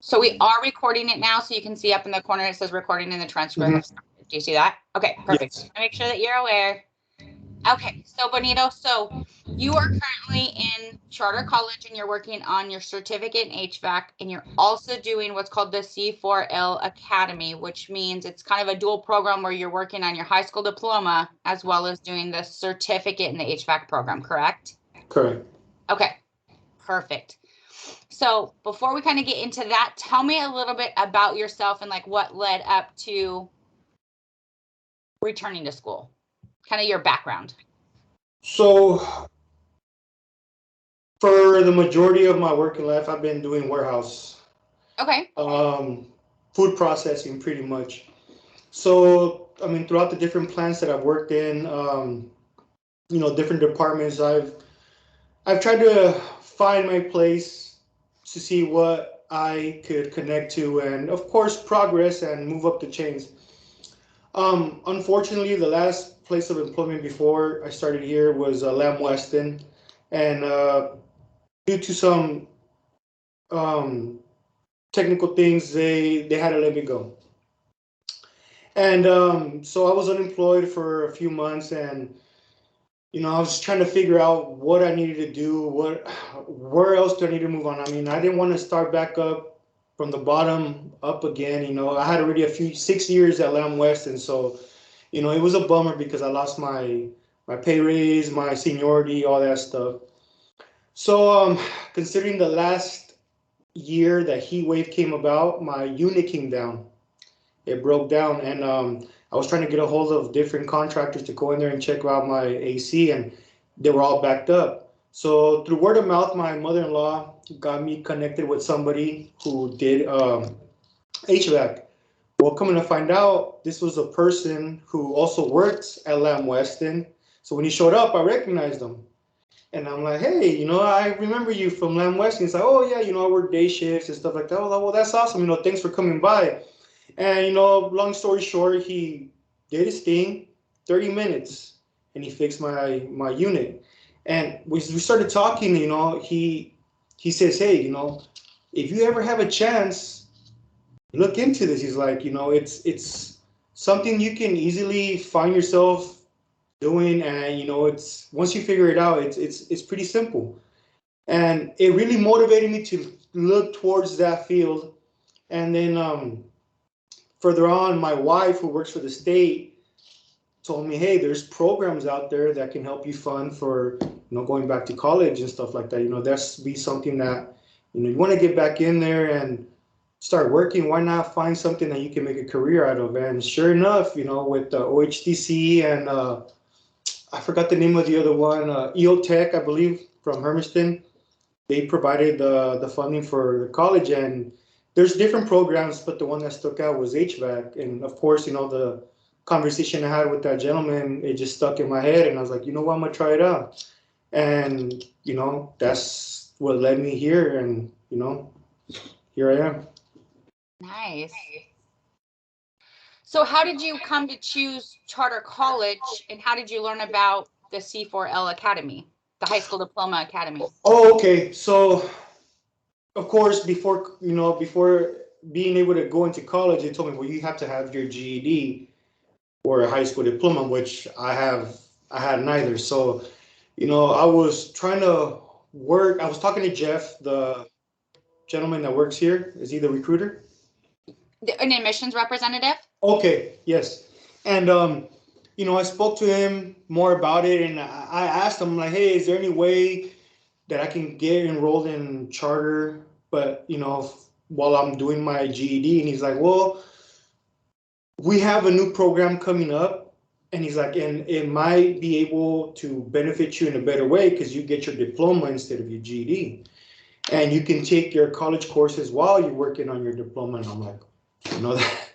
So we are recording it now, so you can see up in the corner it says recording in the transcript. Do you see that? Okay, perfect. Yes. Make sure that you're aware. Okay, so Benito, so you are currently in Charter College and you're working on your certificate in HVAC, and you're also doing what's called the C4L Academy, which means it's kind of a dual program where you're working on your high school diploma as well as doing the certificate in the HVAC program, correct? Correct. Okay, perfect. So before we kind of get into that, tell me a little bit about yourself and like what led up to returning to school, kind of your background. So for the majority of my working life, I've been doing warehouse, Okay. food processing pretty much. So, I mean, throughout the different plants that I've worked in, different departments, I've tried to find my place to see what I could connect to, and of course, progress and move up the chains. Unfortunately, the last place of employment before I started here was Lamb Weston, and due to some um, technical things, they had to let me go. And so I was unemployed for a few months, and I was trying to figure out what I needed to do, where else do I need to move on. I mean, I didn't want to start back up from the bottom up again. I had already 6 years at Lamb West, and so it was a bummer because I lost my pay raise, my seniority, all that stuff. So considering the last year that heat wave came about, my unit came down. It broke down, and I was trying to get a hold of different contractors to go in there and check out my AC, and they were all backed up. So through word of mouth, my mother-in-law got me connected with somebody who did HVAC. Well, coming to find out, this was a person who also works at Lamb Weston. So when he showed up, I recognized him. And I'm like, hey, I remember you from Lamb Weston. He's like, oh, yeah, I work day shifts and stuff like that. I was like, well, that's awesome. Thanks for coming by. And, long story short, he did his thing, 30 minutes, and he fixed my unit. And we started talking, he says, hey, if you ever have a chance, look into this. He's like, it's something you can easily find yourself doing, and it's once you figure it out, it's pretty simple. And it really motivated me to look towards that field. And then further on, my wife, who works for the state, told me, hey, there's programs out there that can help you fund for going back to college and stuff like that. That's be something that you want to get back in there and start working. Why not find something that you can make a career out of? And sure enough, with OHTC and I forgot the name of the other one, EOTech, I believe, from Hermiston, they provided the funding for the college. And there's different programs, but the one that stuck out was HVAC. And of course, the conversation I had with that gentleman, it just stuck in my head. And I was like, you know what, I'm going to try it out. And, that's what led me here. And, here I am. Nice. So how did you come to choose Charter College, and how did you learn about the C4L Academy, the High School Diploma Academy? Oh, okay. So, of course, before being able to go into college, they told me, well, you have to have your GED or a high school diploma, which I had neither. So, I was trying to work. I was talking to Jeff, the gentleman that works here. Is he the recruiter? An admissions representative? Okay, yes. And I spoke to him more about it, and I asked him like, hey, is there any way that I can get enrolled in charter, but while I'm doing my GED? And he's like, well, we have a new program coming up, and he's like, and it might be able to benefit you in a better way because you get your diploma instead of your GED, and you can take your college courses while you're working on your diploma. And I'm like, that,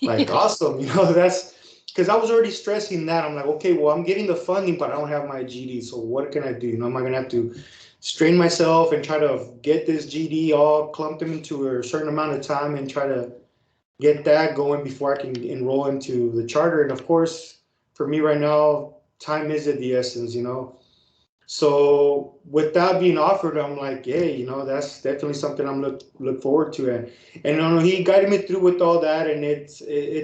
like, awesome, that's because I was already stressing that. I'm like, okay, well, I'm getting the funding, but I don't have my GED, so what can I do? Am I gonna have to strain myself and try to get this GED all clumped into a certain amount of time and try to get that going before I can enroll into the charter? And of course, for me right now, time is of the essence. So with that being offered, I'm like, hey, that's definitely something I'm look forward to. And he guided me through with all that, and it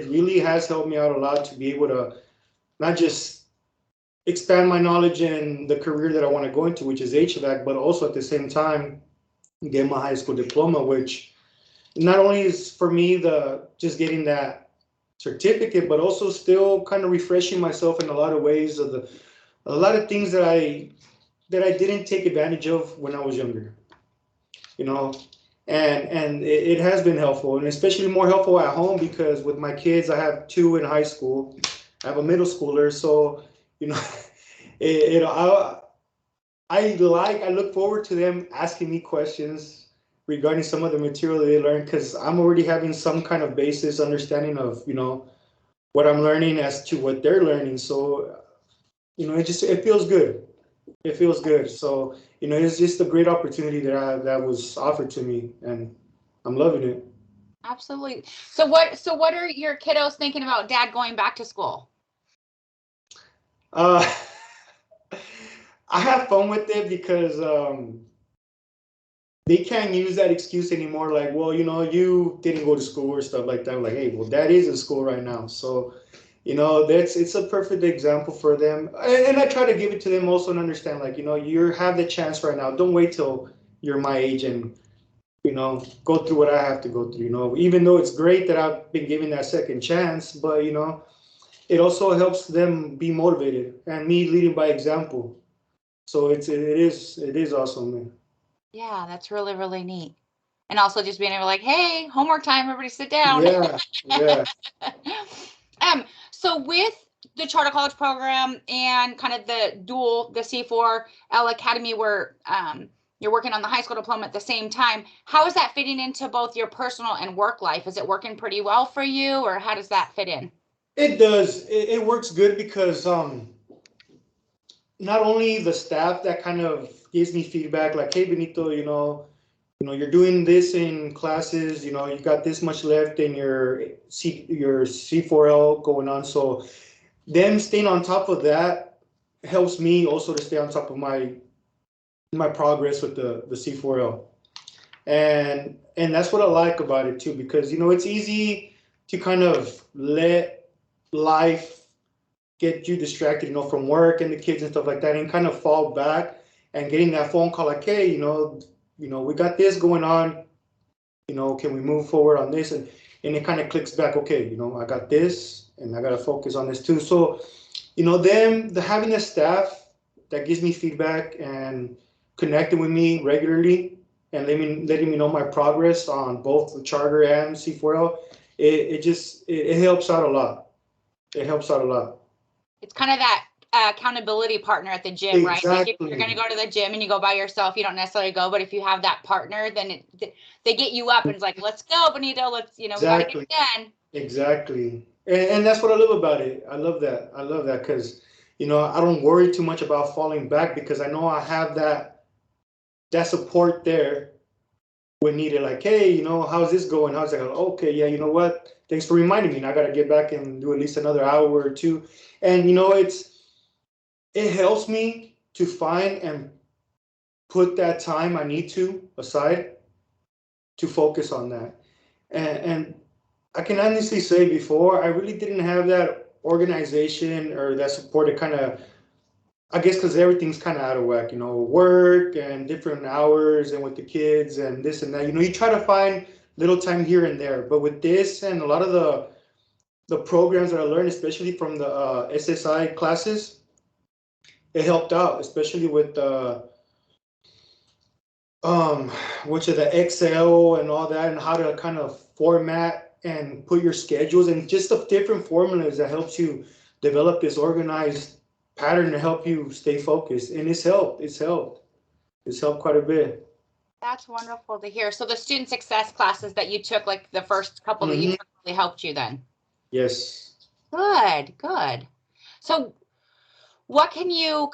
really has helped me out a lot to be able to not just expand my knowledge in the career that I want to go into, which is HVAC, but also at the same time get my high school diploma, which not only is for me the just getting that certificate, but also still kind of refreshing myself in a lot of ways of a lot of things that I didn't take advantage of when I was younger, you know, and it has been helpful, and especially more helpful at home because with my kids, I have two in high school, I have a middle schooler, so you know, it I look forward to them asking me questions regarding some of the material that they learn because I'm already having some kind of basis understanding of what I'm learning as to what they're learning. So it feels good. It feels good. So it's just a great opportunity that was offered to me, and I'm loving it. Absolutely. So what are your kiddos thinking about dad going back to school? Uh, I have fun with it because they can't use that excuse anymore. Like, well, you didn't go to school or stuff like that. I'm like, hey, well, dad is in school right now, so it's a perfect example for them. And I try to give it to them also and understand, like, you have the chance right now. Don't wait till you're my age and go through what I have to go through. Even though it's great that I've been given that second chance, but it also helps them be motivated and me leading by example. So it is awesome, man. Yeah, that's really, really neat. And also just being able to like, hey, homework time, everybody sit down. Yeah, yeah. So with the charter college program and kind of the C4L Academy where you're working on the high school diploma at the same time, how is that fitting into both your personal and work life? Is it working pretty well for you, or how does that fit in? It does. It works good because not only the staff that kind of gives me feedback, like, hey, Benito, you're doing this in classes, you got this much left in your C4L going on. So them staying on top of that helps me also to stay on top of my progress with the C4L. And that's what I like about it too, because it's easy to kind of let life get you distracted, from work and the kids and stuff like that, and kind of fall back and getting that phone call like, hey, we got this going on, can we move forward on this? And it kind of clicks back, okay, I got this and I got to focus on this too. So, having a staff that gives me feedback and connecting with me regularly and letting me know my progress on both the charter and C4L, it helps out a lot. It helps out a lot. It's kind of that accountability partner at the gym, right? Like if you're going to Exactly. go to the gym and you go by yourself, you don't necessarily go. But if you have that partner, then they get you up and it's like, let's go, Benito. Let's, we got to get Exactly. it done. Exactly. And that's what I love about it. I love that. I love that because, I don't worry too much about falling back because I know I have that support there when needed. Like, hey, how's this going? How's that going? Okay, yeah, you know what? Thanks for reminding me. And I got to get back and do at least another hour or two. And, it helps me to find and put that time I need to aside to focus on that. And I can honestly say before I really didn't have that organization or that support to kind of, I guess because everything's kind of out of whack, work and different hours and with the kids and this and that. You try to find little time here and there, but with this and a lot of the programs that I learned, especially from the SSI classes, it helped out, especially with um, which are the Excel and all that, and how to kind of format and put your schedules and just the different formulas that helps you develop this organized pattern to help you stay focused. And it's helped. It's helped. It's helped quite a bit. That's wonderful to hear. So the student success classes that you took, like the first couple that you Hmm. took, really helped you then. Yes. Good, good. So what can you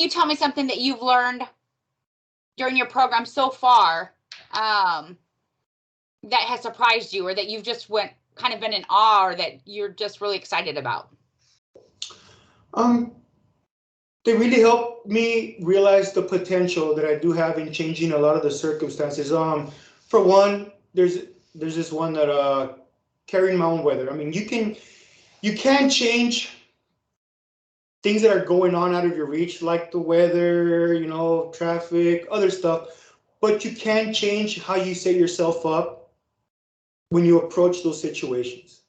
tell me something that you've learned during your program so far um, that has surprised you or that you've just went kind of been in awe or that you're just really excited about? Um, they really helped me realize the potential that I do have in changing a lot of the circumstances. For one, there's this one that carrying my own weather. I mean, you can change things that are going on out of your reach, like the weather, traffic, other stuff. But you can change how you set yourself up when you approach those situations.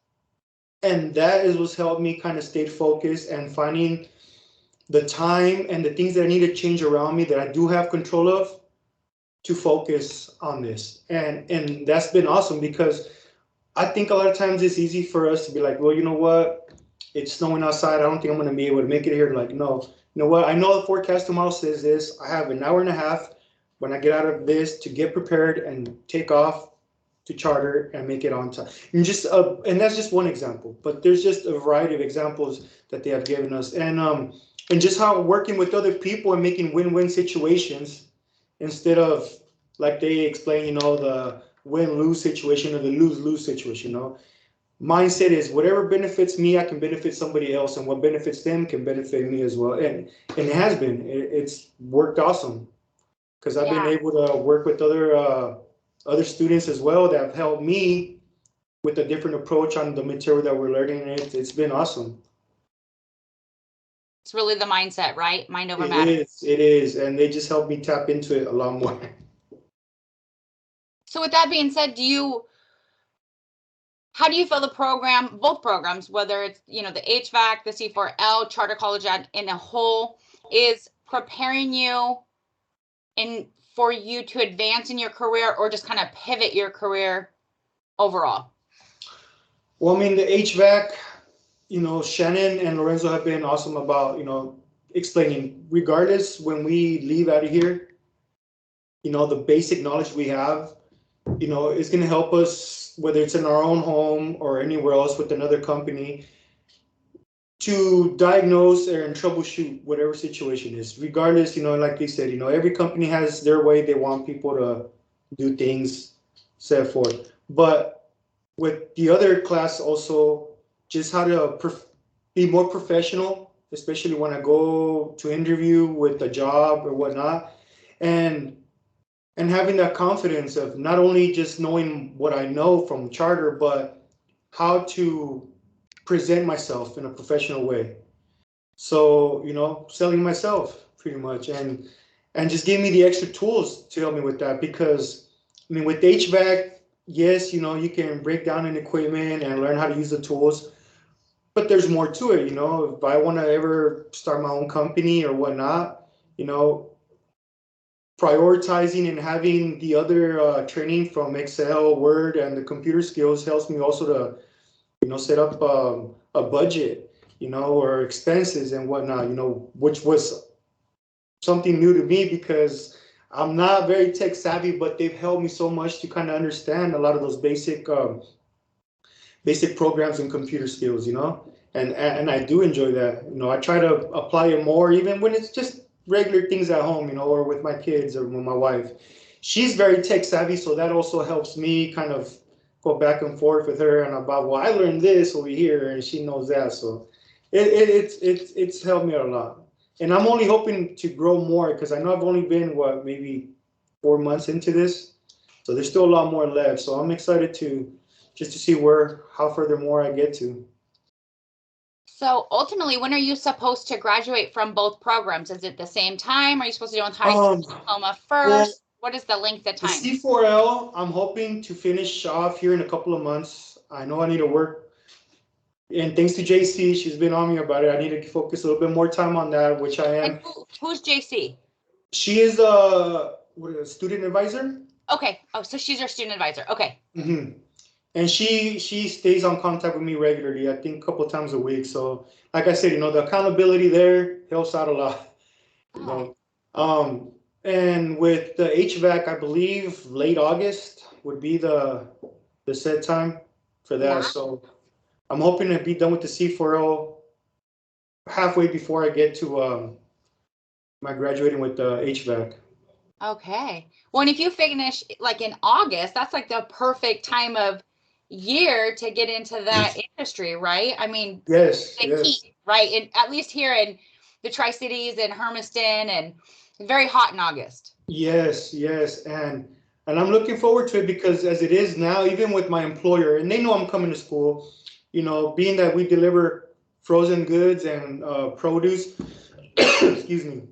And that is what's helped me kind of stay focused and finding the time and the things that I need to change around me that I do have control of to focus on this. And that's been awesome because I think a lot of times it's easy for us to be like, well, you know what? It's snowing outside. I don't think I'm going to be able to make it here. Like, no, you know what? I know the forecast tomorrow says this. I have an hour and a half when I get out of this to get prepared and take off to charter and make it on time. And that's just one example, but there's just a variety of examples that they have given us. And just how working with other people and making win-win situations instead of, like they explain, the win-lose situation or the lose-lose situation. Mindset is whatever benefits me, I can benefit somebody else, and what benefits them can benefit me as well. And it has been. It's worked awesome because I've been able to work with other students as well that have helped me with a different approach on the material that we're learning. It's been awesome. It's really the mindset, right? Mind over matter. It is, and they just help me tap into it a lot more. So with that being said, how do you feel both programs, whether it's, the HVAC, the C4L, Charter College in a whole, is preparing you for you to advance in your career or just kind of pivot your career overall? Well, I mean, the HVAC, Shannon and Lorenzo have been awesome about, explaining, regardless when we leave out of here, the basic knowledge we have, is going to help us, whether it's in our own home or anywhere else with another company, to diagnose and troubleshoot whatever situation is, regardless, like they said, every company has their way they want people to do things, set forth. But with the other class also, just how to be more professional, especially when I go to interview with a job or whatnot, and having that confidence of not only just knowing what I know from charter, but how to present myself in a professional way. So, selling myself pretty much, and just give me the extra tools to help me with that. Because, I mean, with HVAC, yes, you can break down an equipment and learn how to use the tools, but there's more to it. If I want to ever start my own company or whatnot, prioritizing and having the other training from Excel, Word, and the computer skills helps me also to, set up a budget, or expenses and whatnot, which was something new to me because I'm not very tech savvy, but they've helped me so much to kind of understand a lot of those basic programs and computer skills, and I do enjoy that. I try to apply it more, even when it's just regular things at home, or with my kids or with my wife. She's very tech savvy, so that also helps me kind of go back and forth with her and about, well, I learned this over here, and she knows that. So it's helped me out a lot. And I'm only hoping to grow more because I know I've only been, maybe 4 months into this. So there's still a lot more left. So I'm excited to see how further more I get to. So ultimately, when are you supposed to graduate from both programs? Is it the same time? Are you supposed to do with high school diploma first? Well, what is the length of time? The C4L, I'm hoping to finish off here in a couple of months. I know I need to work. And thanks to JC, she's been on me about it. I need to focus a little bit more time on that, which I am. And who's JC? She is a student advisor. Okay. Oh, so she's your student advisor. Okay. Mm-hmm. And she stays on contact with me regularly, I think a couple of times a week. So like I said, the accountability there helps out a lot. And with the HVAC, I believe late August would be the set time for that. Yeah. So I'm hoping to be done with the C4L halfway before I get to my graduating with the HVAC. Okay. Well, and if you finish like in August, that's like the perfect time of year to get into that industry, right? I mean, yes, the heat, right? And at least here in the Tri-Cities and Hermiston, and very hot in August. Yes, yes, and I'm looking forward to it because as it is now, even with my employer, and they know I'm coming to school, being that we deliver frozen goods and produce, excuse me,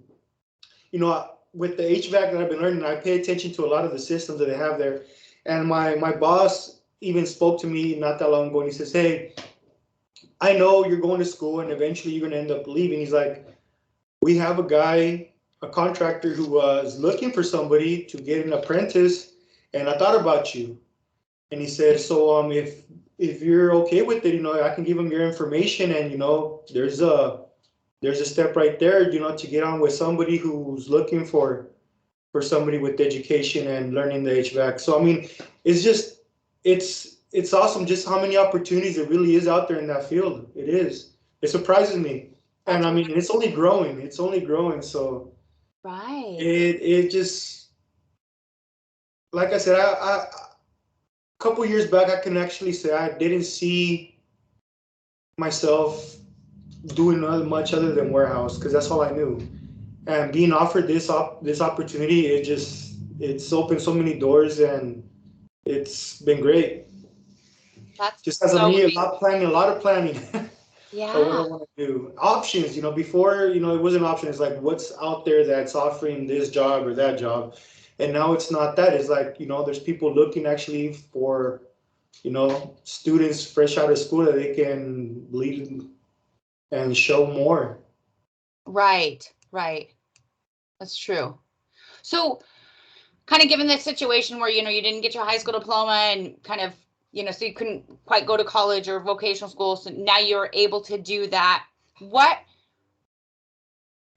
with the HVAC that I've been learning, I pay attention to a lot of the systems that they have there. And my boss even spoke to me not that long ago, and he says, "Hey, I know you're going to school and eventually you're going to end up leaving." He's like, "We have a guy, a contractor who was looking for somebody to get an apprentice, and I thought about you." And he said, "So if you're okay with it, I can give him your information, and there's a step right there, to get on with somebody who's looking for somebody with education and learning the HVAC." So I mean, it's just it's awesome just how many opportunities it really is out there in that field. It is. It surprises me. And I mean, it's only growing. It's only growing. So right. it just, like I said, a couple years back, I can actually say I didn't see myself doing much other than warehouse because that's all I knew. And being offered this opportunity, it's opened so many doors, and it's been great. That's Just has so me amazing. a lot of planning. Yeah. Of what I want to do. Options, before, it wasn't an option. It's like, what's out there that's offering this job or that job? And now it's not that. It's like, there's people looking actually for, students fresh out of school that they can lead and show more. Right. Right. That's true. So, kind of given the situation where, you didn't get your high school diploma and kind of, so you couldn't quite go to college or vocational school. So now you're able to do that. What,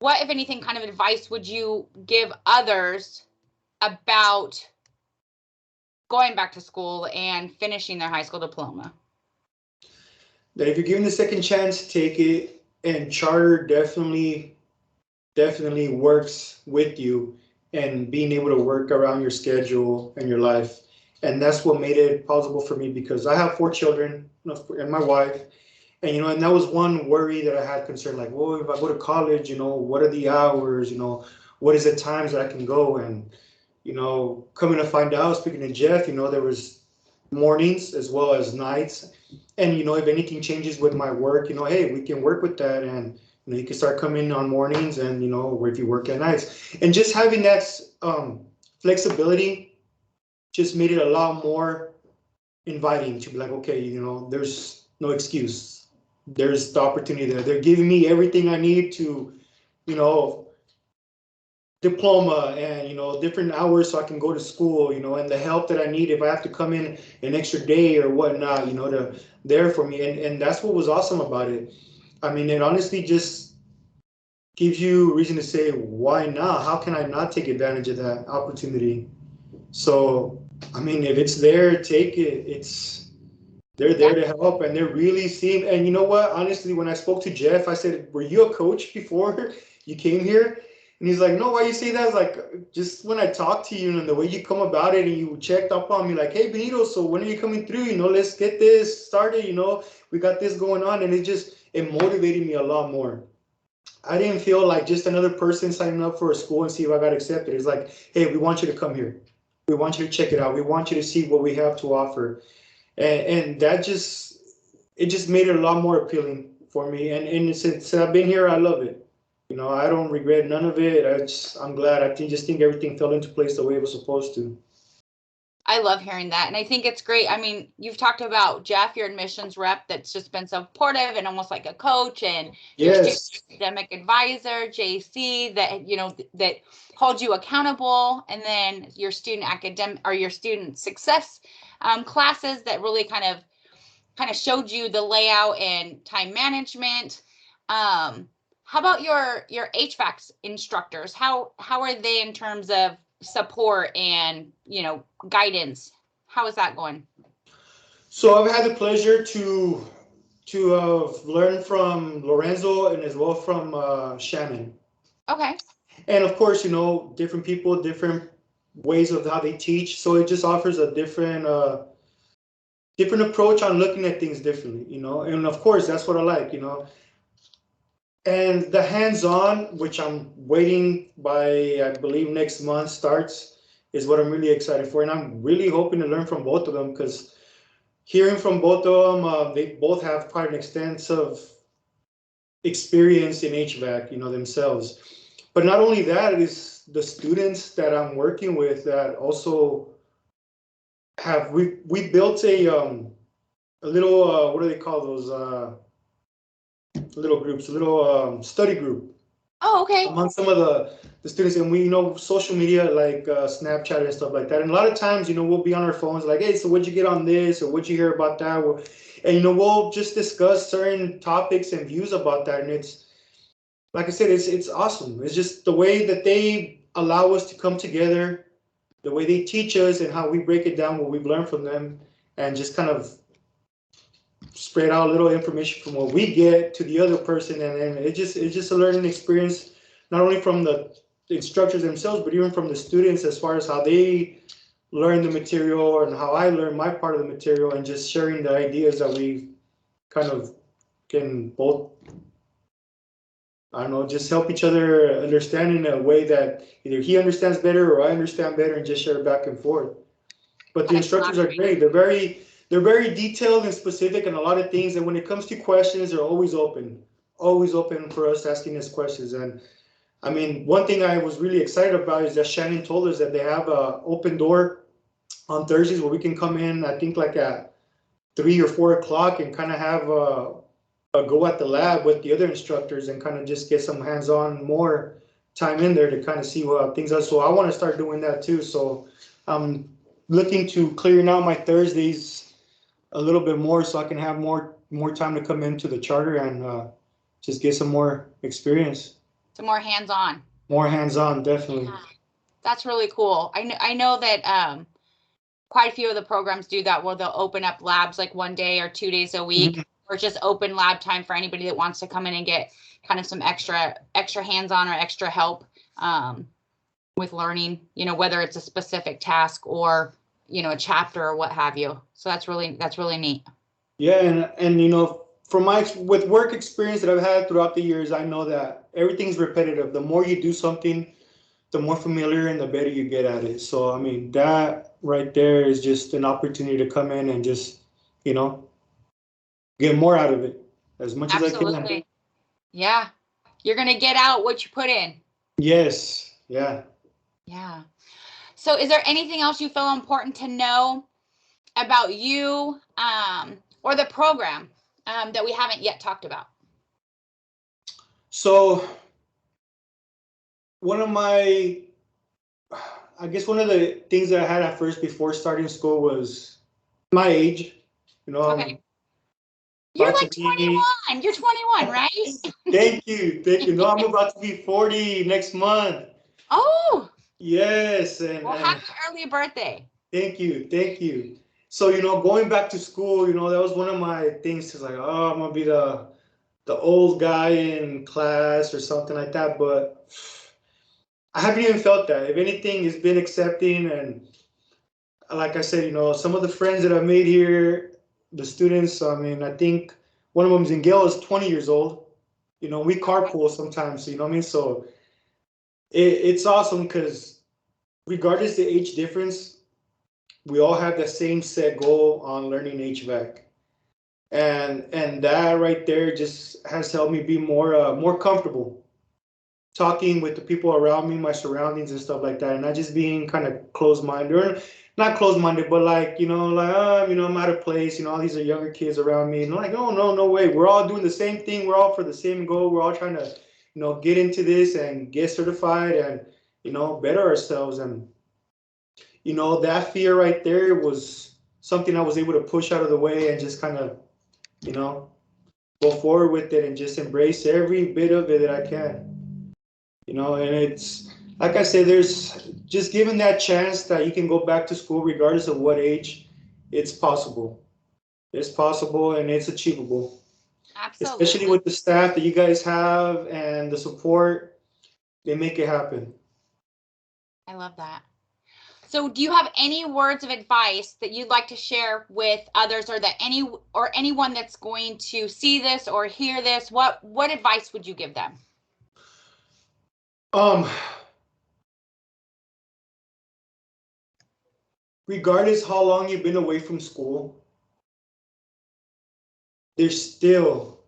if anything, kind of advice would you give others about going back to school and finishing their high school diploma? That if you're given the second chance, take it. And charter definitely works with you and being able to work around your schedule and your life. And that's what made it possible for me because I have 4 children and my wife. And, and that was one worry that I had concern, like, well, if I go to college, what are the hours, what is the times that I can go? And, coming to find out, speaking to Jeff, there was mornings as well as nights. And, if anything changes with my work, hey, we can work with that. And, you can start coming on mornings and, if you work at nights. And just having that flexibility just made it a lot more inviting to be like, okay, there's no excuse. There's the opportunity there. They're giving me everything I need to, diploma and, different hours so I can go to school, and the help that I need if I have to come in an extra day or whatnot, there for me. And that's what was awesome about it. I mean, it honestly just gives you a reason to say, why not? How can I not take advantage of that opportunity? So, I mean, if it's there, take it. They're there to help, and they really seem. And you know what? Honestly, when I spoke to Jeff, I said, "Were you a coach before you came here?" And he's like, "No, why you say that?" It's like, just when I talked to you and the way you come about it, and you checked up on me, like, "Hey, Benito, so when are you coming through? Let's get this started. We got this going on," and it motivated me a lot more. I didn't feel like just another person signing up for a school and see if I got accepted. It's like, "Hey, we want you to come here. We want you to check it out. We want you to see what we have to offer." And that it just made it a lot more appealing for me. And since I've been here, I love it. I don't regret none of it. I'm glad. Just think everything fell into place the way it was supposed to. I love hearing that. And I think it's great. I mean, you've talked about Jeff, your admissions rep, that's just been supportive and almost like a coach, and your student academic advisor, JC, that, that holds you accountable. And then your student academic or your student success classes that really kind of showed you the layout and time management. How about your HVAC instructors? How are they in terms of support and guidance? How is that going? So I've had the pleasure to learn from Lorenzo and as well from Shannon. Okay. And of course, different people, different ways of how they teach. So it just offers a different approach on looking at things differently, And of course, that's what I like, And the hands-on, which I'm waiting by, I believe next month starts, is what I'm really excited for. And I'm really hoping to learn from both of them because hearing from both of them, they both have quite an extensive experience in HVAC, themselves. But not only that, it is the students that I'm working with that also have, we built a little, what do they call those, little groups, a little study group Oh, okay. among some of the students. And we, social media like Snapchat and stuff like that. And a lot of times, we'll be on our phones like, hey, so what'd you get on this, or what'd you hear about that? And we'll just discuss certain topics and views about that. And it's, like I said, it's awesome. It's just the way that they allow us to come together, the way they teach us, and how we break it down, what we've learned from them, and just kind of spread out a little information from what we get to the other person. And then it's just a learning experience, not only from the instructors themselves, but even from the students, as far as how they learn the material and how I learn my part of the material, and just sharing the ideas that we kind of can both, I don't know, just help each other understand in a way that either he understands better or I understand better, and just share back and forth. But the Kind of instructors are collaborate. great. They're very detailed and specific in a lot of things. And when it comes to questions, they're always open for us asking us questions. And I mean, one thing I was really excited about is that Shannon told us that they have a open door on Thursdays where we can come in, I think like at 3 or 4 o'clock, and kind of have a go at the lab with the other instructors, and kind of just get some hands-on more time in there to kind of see what things are. So I want to start doing that too. So I'm looking to clearing out my Thursdays a little bit more, so I can have more time to come into the charter and just get some more experience. Some more hands-on. More hands-on, definitely. Yeah, that's really cool. I know that quite a few of the programs do that, where they'll open up labs like 1 day or 2 days a week, Mhm. or just open lab time for anybody that wants to come in and get kind of some extra hands-on or extra help with learning, whether it's a specific task or, a chapter or what have you. So that's really neat. Yeah, and from my with work experience that I've had throughout the years, I know that everything's repetitive. The more you do something, the more familiar and the better you get at it. So I mean, that right there is just an opportunity to come in and just, you know, get more out of it as much as I can. Absolutely. Yeah. You're going to get out what you put in. Yes. Yeah. Yeah. So is there anything else you feel important to know about you or the program that we haven't yet talked about? So one of my, I guess one of the things that I had at first before starting school was my age. I'm Okay. You're about to like be. 21. You're 21, right? Thank you. No, I'm about to be 40 next month. Oh, Yes, well, and happy early birthday. thank you. So going back to school, that was one of my things. To like, oh, I'm gonna be the old guy in class or something like that. But I haven't even felt that. If anything, it's been accepting. And like I said, some of the friends that I've made here, the students. I mean, I think one of them is in Gale, is 20 years old. We carpool sometimes. So you know what I mean. So it's awesome because regardless the age difference, we all have the same set goal on learning HVAC. And that right there just has helped me be more comfortable talking with the people around me, my surroundings and stuff like that, and not just being kind of closed-minded, or not closed-minded, but like I'm out of place. All these are younger kids around me, and I'm like, oh no way, we're all doing the same thing, we're all for the same goal, we're all trying to get into this and get certified and better ourselves. And that fear right there was something I was able to push out of the way and just kind of you know go forward with it and just embrace every bit of it that I can. And it's like I said, there's just given that chance that you can go back to school regardless of what age. It's possible. It's possible and it's achievable, especially Absolutely. with the staff that you guys have and the support. They make it happen. I love that. So do you have any words of advice that you'd like to share with others, or that anyone that's going to see this or hear this, what advice would you give them? Regardless how long you've been away from school, there's still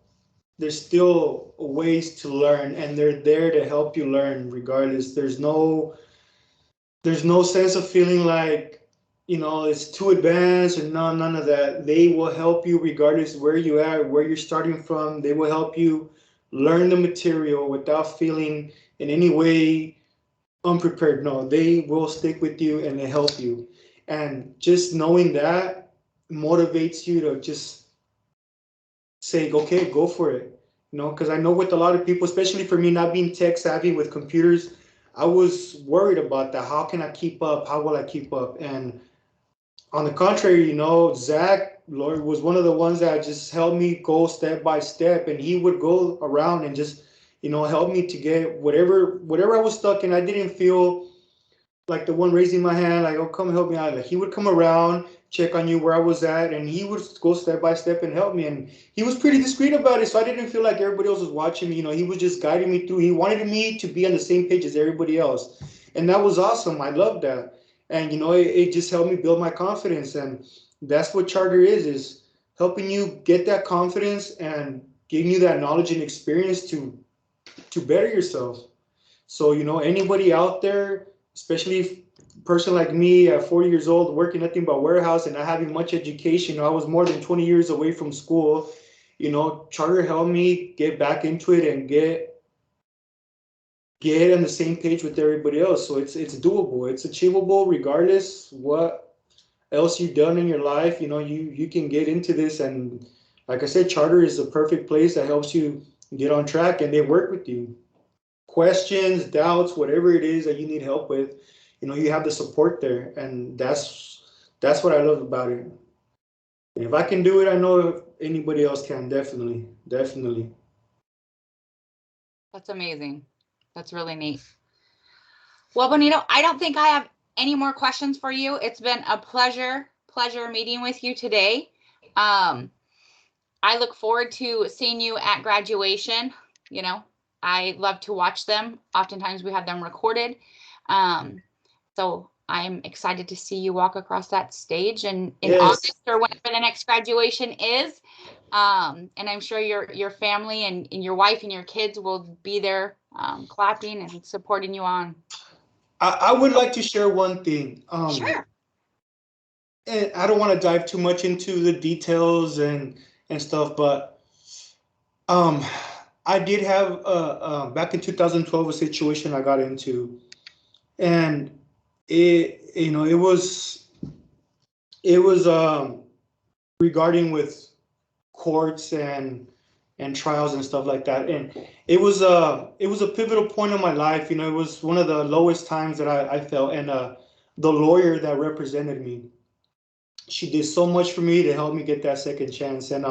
ways to learn, and they're there to help you learn regardless. There's no sense of feeling like, it's too advanced, or none of that. They will help you regardless where you are, where you're starting from. They will help you learn the material without feeling in any way unprepared. No, they will stick with you and they help you. And just knowing that motivates you to just say, okay, go for it. Because I know with a lot of people, especially for me, not being tech savvy with computers, I was worried about that. How can I keep up? How will I keep up? And on the contrary, Zach Lord was one of the ones that just helped me go step by step, and he would go around and just, help me to get whatever I was stuck in. I didn't feel like the one raising my hand, like, oh, come help me out. Like, he would come around, check on you where I was at, and he would go step by step and help me. And he was pretty discreet about it, so I didn't feel like everybody else was watching me. He was just guiding me through. He wanted me to be on the same page as everybody else, and that was awesome. I loved that, and it just helped me build my confidence. And that's what charter is helping you get that confidence and giving you that knowledge and experience to better yourself. So, anybody out there, especially a person like me at 40 years old, working nothing but warehouse and not having much education, I was more than 20 years away from school. Charter helped me get back into it and get on the same page with everybody else. So it's doable, it's achievable, regardless what else you've done in your life. You can get into this, and like I said, charter is a perfect place that helps you get on track, and they work with you. Questions, doubts, whatever it is that you need help with, you have the support there, and that's what I love about it. And if I can do it, I know if anybody else can. Definitely, definitely. That's amazing. That's really neat. Well, Benito, I don't think I have any more questions for you. It's been a pleasure meeting with you today. I look forward to seeing you at graduation. I love to watch them. Oftentimes we have them recorded. So I'm excited to see you walk across that stage in August or whenever the next graduation is. And I'm sure your family and your wife and your kids will be there clapping and supporting you on. I would like to share one thing. Sure. And I don't want to dive too much into the details and stuff, but I did have back in 2012 a situation I got into, and it was regarding with courts and trials and stuff like that, and it was a pivotal point in my life. It was one of the lowest times that I felt, and the lawyer that represented me, she did so much for me to help me get that second chance, and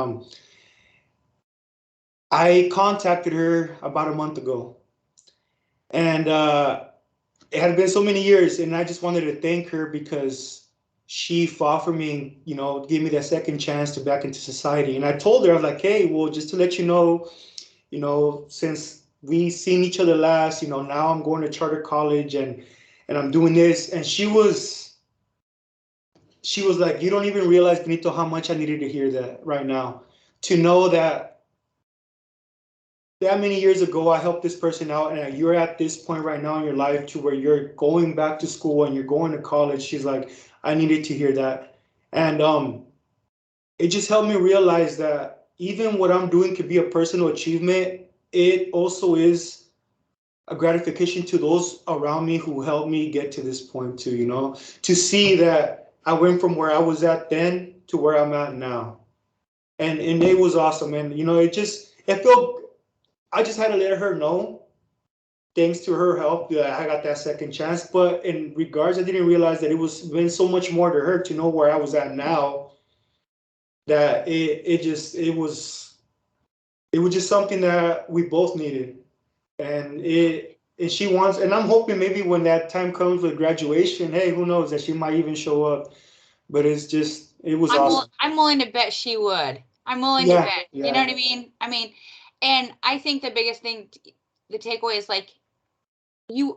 I contacted her about a month ago, and it had been so many years, and I just wanted to thank her because she fought for me, gave me that second chance to back into society. And I told her, I was like, hey, well, just to let you know, since we seen each other last, now I'm going to charter college, and I'm doing this. And she was like, you don't even realize, Benito, how much I needed to hear that right now, to know that many years ago I helped this person out, and you're at this point right now in your life to where you're going back to school and you're going to college. She's like, I needed to hear that. And it just helped me realize that even what I'm doing could be a personal achievement. It also is a gratification to those around me who helped me get to this point too, to see that I went from where I was at then to where I'm at now. And it was awesome. And it felt, I just had to let her know, thanks to her help, that I got that second chance. But in regards, I didn't realize that it was meant so much more to her to know where I was at now. That it was just something that we both needed, and and she wants, and I'm hoping maybe when that time comes with graduation, hey, who knows, that she might even show up. But it's just, it was awesome. I'm willing to bet she would. I'm willing to Yeah, bet. You know yeah, what I mean? I mean, and I think the biggest thing, the takeaway is like you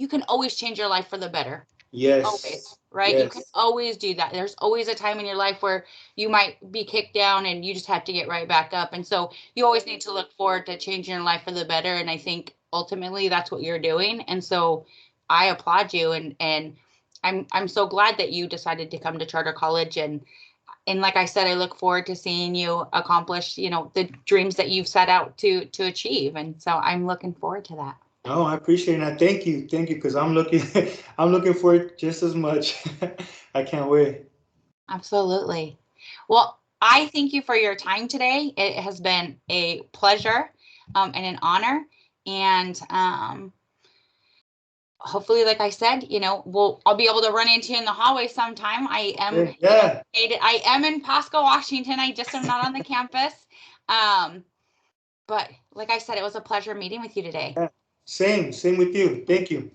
can always change your life for the better. Always, yes, right? You can yes. always do that. There's always a time in your life where you might be kicked down and you just have to get right back up. And so you always need to look forward to changing your life for the better. And I think ultimately that's what you're doing. And so I applaud you, and I'm so glad that you decided to come to charter college, and like I said, I look forward to seeing you accomplish, the dreams that you've set out to achieve. And so I'm looking forward to that. Oh, I appreciate that. Thank you, because I'm looking, I'm looking for it just as much. I can't wait. Absolutely. Well, I thank you for your time today. It has been a pleasure, and an honor. And hopefully, like I said, I'll be able to run into you in the hallway sometime. I am, Yeah, I am in Pasco, Washington. I just am not on the campus. Um, but like I said, it was a pleasure meeting with you today. yeah. Same with you. Thank you.